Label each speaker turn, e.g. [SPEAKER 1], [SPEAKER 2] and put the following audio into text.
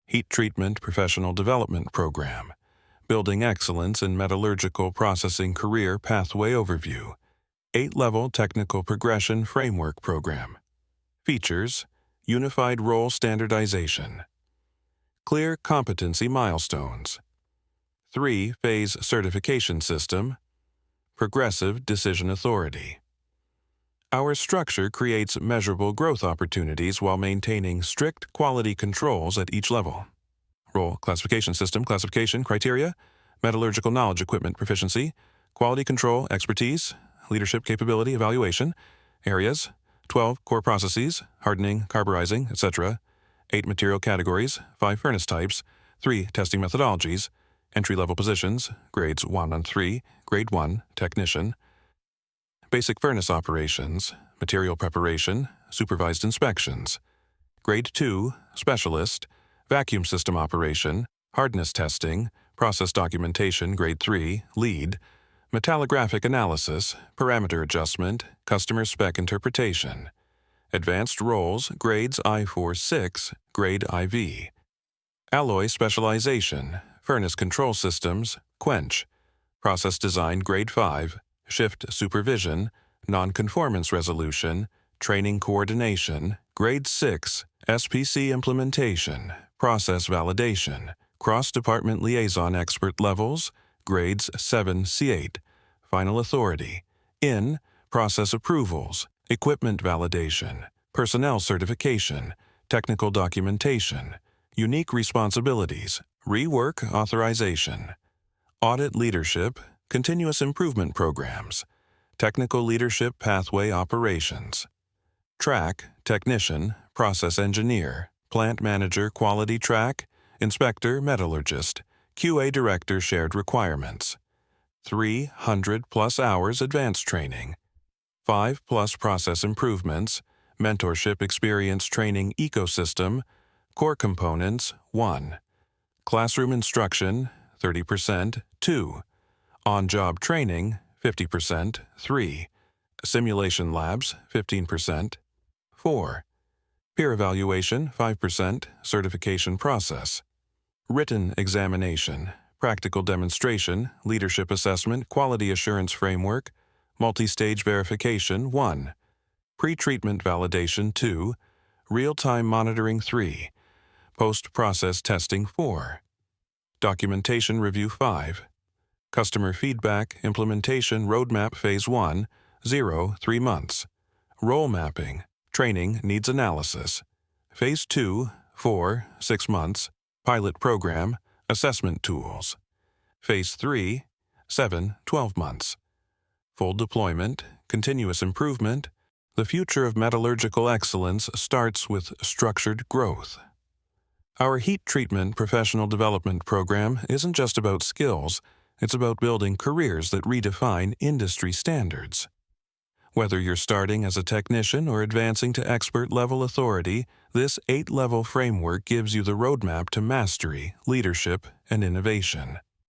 [SPEAKER 1] Heat Treatment Professional Development Program, Building Excellence in Metallurgical Processing Career Pathway Overview, 8-Level Technical Progression Framework Program. Features: Unified Role Standardization, Clear Competency Milestones, 3-Phase Certification System, Progressive Decision Authority. Our structure creates measurable growth opportunities while maintaining strict quality controls at each level. Role Classification System Classification Criteria: Metallurgical Knowledge Equipment Proficiency, Quality Control Expertise, Leadership Capability Evaluation. Areas: 12 Core Processes, Hardening, Carburizing, etc. 8 Material Categories, 5 Furnace Types, 3 Testing Methodologies. Entry-level positions, Grades 1 and 3, Grade 1, Technician. Basic Furnace Operations, Material Preparation, Supervised Inspections. Grade 2, Specialist, Vacuum System Operation, Hardness Testing, Process Documentation. Grade 3, Lead, Metallographic Analysis, Parameter Adjustment, Customer Spec Interpretation. Advanced Roles, Grades I-4-6, Grade IV. Alloy Specialization, Furnace Control Systems, Quench. Process Design. Grade 5, Shift Supervision, Nonconformance Resolution, Training Coordination. Grade 6, SPC Implementation, Process Validation, Cross-Department Liaison Expert Levels. Grades 7-8, Final Authority. In Process Approvals, Equipment Validation, Personnel Certification, Technical Documentation, Unique Responsibilities, Rework Authorization. Audit Leadership, Continuous Improvement Programs, Technical Leadership Pathway Operations. Track, Technician, Process Engineer, Plant Manager Quality Track, Inspector Metallurgist, QA Director Shared Requirements. 300+ hours advanced training. 5+ process improvements, Mentorship Experience Training Ecosystem, Core Components 1. Classroom Instruction 30%, 2. On-job training 50%, 3. Simulation labs 15%, 4. Peer evaluation 5%, certification process. Written examination, practical demonstration, leadership assessment, quality assurance framework, multi-stage verification 1. Pre-treatment validation 2. Real-time monitoring 3. Post-process testing 4. Documentation review 5. Customer feedback implementation roadmap phase 1, 0-3 months. Role mapping, training needs analysis. Phase 2, 4-6 months. Pilot program, assessment tools. Phase 3, 7-12 months. Full deployment, continuous improvement. The future of metallurgical excellence starts with structured growth. Our Heat Treatment Professional Development Program isn't just about skills, it's about building careers that redefine industry standards. Whether you're starting as a technician or advancing to expert-level authority, this 8-level framework gives you the roadmap to mastery, leadership, and innovation.